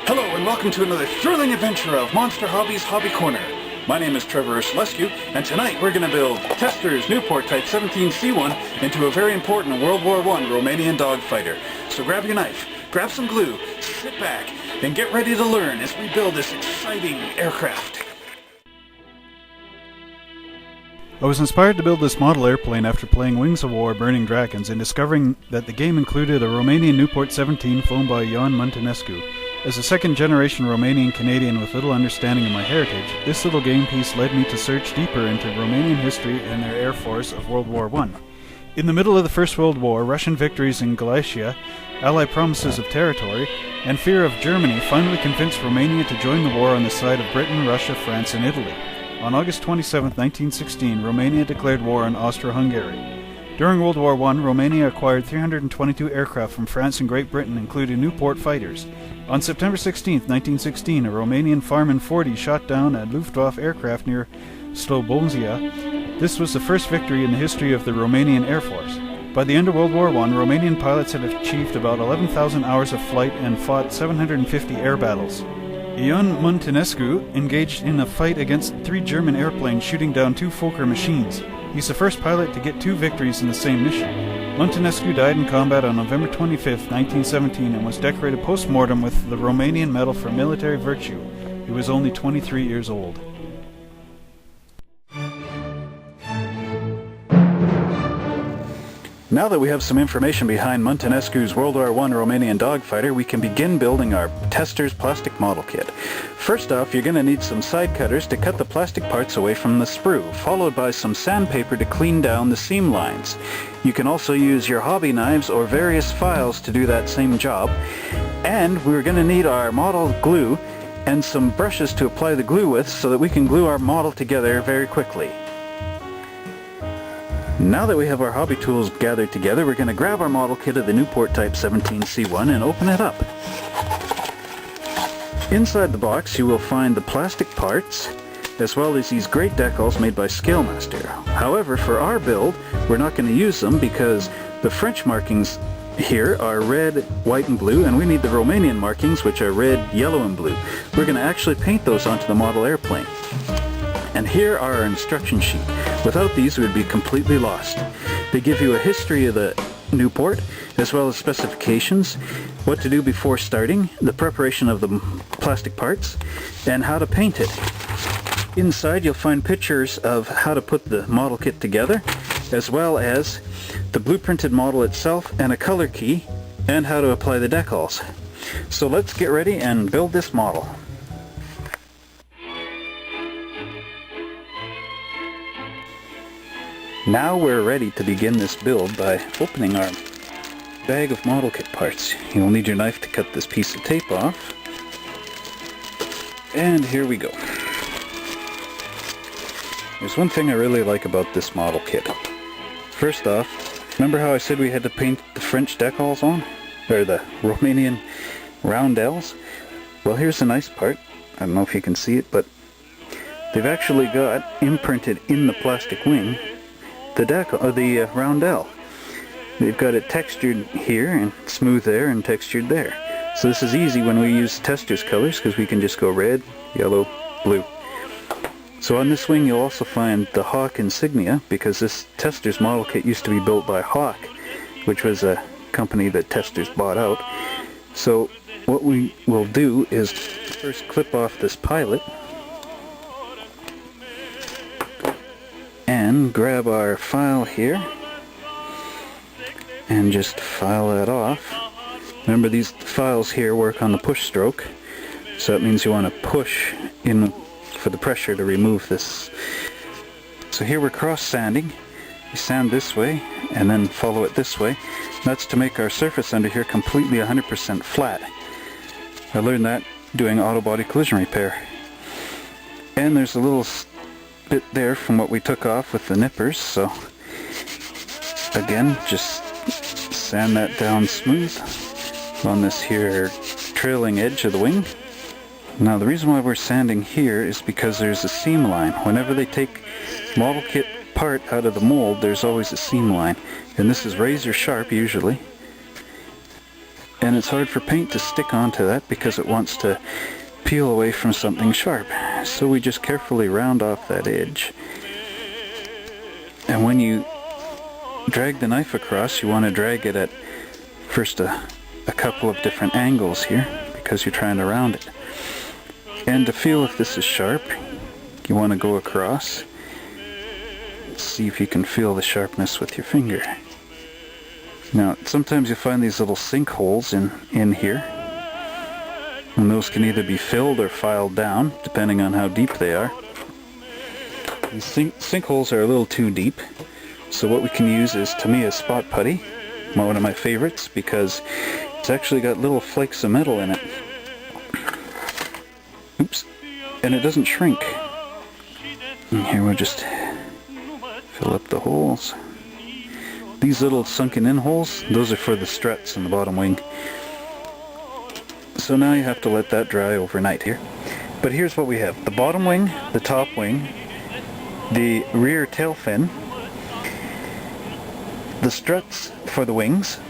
Hello and welcome to another thrilling adventure of Monster Hobby's Hobby Corner. My name is Trevor Muntenescu, and tonight we're going to build Testor's Nieuport Type 17C one into a very important World War I Romanian dogfighter. So grab your knife, grab some glue, sit back, and get ready to learn as we build this exciting aircraft. I was inspired to build this model airplane after playing Wings of War Burning Dragons and discovering that the game included a Romanian Nieuport 17 flown by Ioan Muntenescu. As a second-generation Romanian-Canadian with little understanding of my heritage, this little game piece led me to search deeper into Romanian history and their Air Force of World War I. In the middle of the First World War, Russian victories in Galicia, Allied promises of territory, and fear of Germany finally convinced Romania to join the war on the side of Britain, Russia, France, and Italy. On August 27, 1916, Romania declared war on Austro-Hungary. During World War I, Romania acquired 322 aircraft from France and Great Britain, including Nieuport fighters. On September 16, 1916, a Romanian Farman 40 shot down a Luftwaffe aircraft near Slobozia. This was the first victory in the history of the Romanian Air Force. By the end of World War I, Romanian pilots had achieved about 11,000 hours of flight and fought 750 air battles. Ioan Muntenescu engaged in a fight against 3 German airplanes, shooting down 2 Fokker machines. He's the first pilot to get 2 victories in the same mission. Muntenescu died in combat on November 25, 1917, and was decorated post-mortem with the Romanian Medal for Military Virtue. He was only 23 years old. Now that we have some information behind Muntenescu's World War I Romanian dogfighter, we can begin building our Testor's plastic model kit. First off, you're going to need some side cutters to cut the plastic parts away from the sprue, followed by some sandpaper to clean down the seam lines. You can also use your hobby knives or various files to do that same job. And we're going to need our model glue and some brushes to apply the glue with so that we can glue our model together very quickly. Now that we have our hobby tools gathered together, we're going to grab our model kit of the Nieuport Type 17C1 and open it up. Inside the box you will find the plastic parts, as well as these great decals made by Scalemaster. However, for our build, we're not going to use them because the French markings here are red, white, and blue, and we need the Romanian markings, which are red, yellow, and blue. We're going to actually paint those onto the model airplane. And here are our instruction sheet. Without these, we'd be completely lost. They give you a history of the Nieuport, as well as specifications, what to do before starting, the preparation of the plastic parts, and how to paint it. Inside, you'll find pictures of how to put the model kit together, as well as the blueprinted model itself and a color key, and how to apply the decals. So let's get ready and build this model. Now we're ready to begin this build by opening our bag of model kit parts. You'll need your knife to cut this piece of tape off. And here we go. There's one thing I really like about this model kit. First off, remember how I said we had to paint the French decals on? Or the Romanian roundels? Well, here's the nice part. I don't know if you can see it, but they've actually got imprinted in the plastic wing the roundel. They've got it textured here and smooth there and textured there. So this is easy when we use Testor's colors because we can just go red, yellow, blue. So on this wing you'll also find the Hawk insignia because this Testor's model kit used to be built by Hawk, which was a company that Testor's bought out. So what we will do is first clip off this pilot and grab our file here and just file that off. Remember, these files here work on the push stroke, so that means you want to push in for the pressure to remove this. So here we're cross sanding. You sand this way and then follow it this way. That's to make our surface under here completely 100% flat. I learned that doing auto body collision repair. And there's a little bit there from what we took off with the nippers, so again just sand that down smooth on this here trailing edge of the wing. Now the reason why we're sanding here is because there's a seam line. Whenever they take model kit part out of the mold, there's always a seam line, and this is razor sharp usually, and it's hard for paint to stick onto that because it wants to peel away from something sharp. So we just carefully round off that edge. And when you drag the knife across, you want to drag it at first a couple of different angles here because you're trying to round it. And to feel if this is sharp, you want to go across. See if you can feel the sharpness with your finger. Now, sometimes you find these little sinkholes in here, and those can either be filled or filed down, depending on how deep they are. These sinkholes are a little too deep, so what we can use is, to me, a spot putty, one of my favorites, because it's actually got little flakes of metal in it. Oops. And it doesn't shrink. And here we'll just fill up the holes. These little sunken in holes, those are for the struts in the bottom wing. So now you have to let that dry overnight here. But here's what we have. The bottom wing, the top wing, the rear tail fin, the struts for the wings,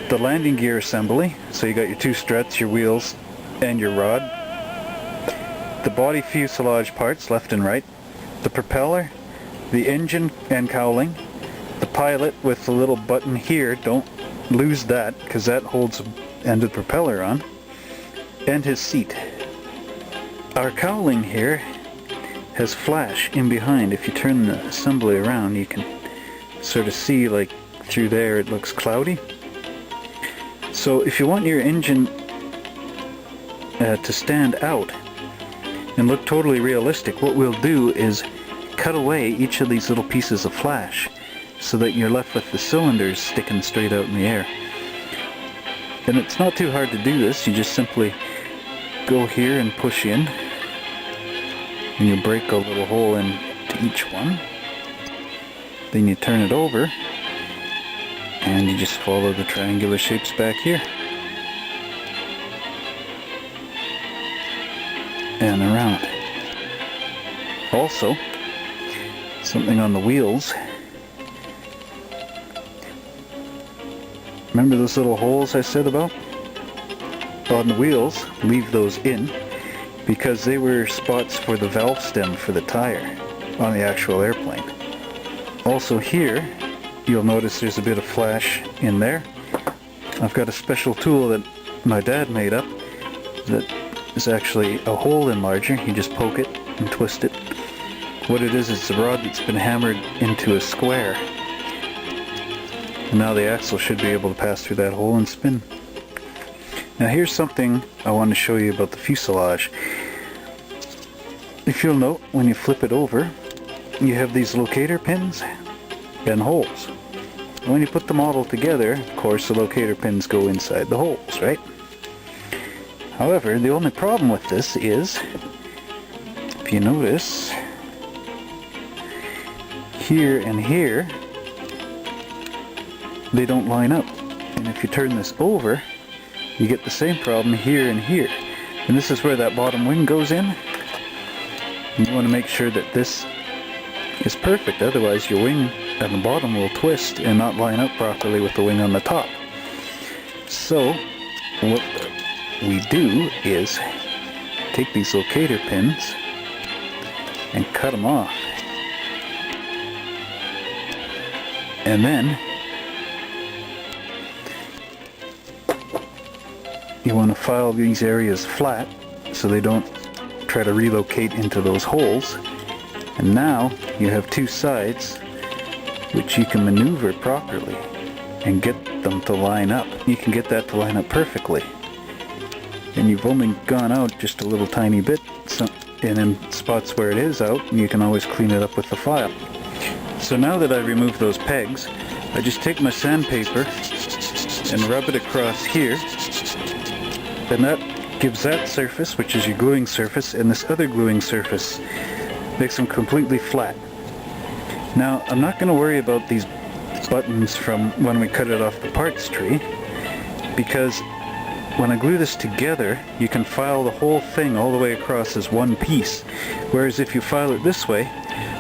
the landing gear assembly, so you got your two struts, your wheels, and your rod, the body fuselage parts left and right, the propeller, the engine and cowling, the pilot with the little button here, don't lose that because that holds the end of the propeller on, and his seat. Our cowling here has flash in behind. If you turn the assembly around, you can sort of see, like through there, it looks cloudy. So if you want your engine to stand out and look totally realistic, what we'll do is cut away each of these little pieces of flash so that you're left with the cylinders sticking straight out in the air. And it's not too hard to do this. You just simply go here and push in, and you break a little hole into each one. Then you turn it over, and you just follow the triangular shapes back here and around. Also, something on the wheels. Remember those little holes I said about? On the wheels, leave those in because they were spots for the valve stem for the tire on the actual airplane. Also here, you'll notice there's a bit of flash in there. I've got a special tool that my dad made up that is actually a hole enlarger. You just poke it and twist it. What it is, it's a rod that's been hammered into a square. And now the axle should be able to pass through that hole and spin. Now here's something I want to show you about the fuselage. If you'll note, when you flip it over, you have these locator pins and holes. When you put the model together, of course, the locator pins go inside the holes, right? However, the only problem with this is, if you notice, here and here, they don't line up. And if you turn this over, you get the same problem here and here. And this is where that bottom wing goes in. And you want to make sure that this is perfect, otherwise your wing at the bottom will twist and not line up properly with the wing on the top. So what we do is take these locator pins and cut them off. And then you want to file these areas flat so they don't try to relocate into those holes. And now you have two sides which you can maneuver properly and get them to line up. You can get that to line up perfectly. And you've only gone out just a little tiny bit, and in spots where it is out, you can always clean it up with the file. So now that I've removed those pegs, I just take my sandpaper and rub it across here, and that gives that surface, which is your gluing surface, and this other gluing surface makes them completely flat. Now, I'm not going to worry about these buttons from when we cut it off the parts tree, because when I glue this together, you can file the whole thing all the way across as one piece, whereas if you file it this way,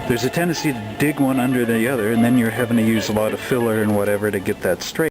there's a tendency to dig one under the other, and then you're having to use a lot of filler and whatever to get that straight.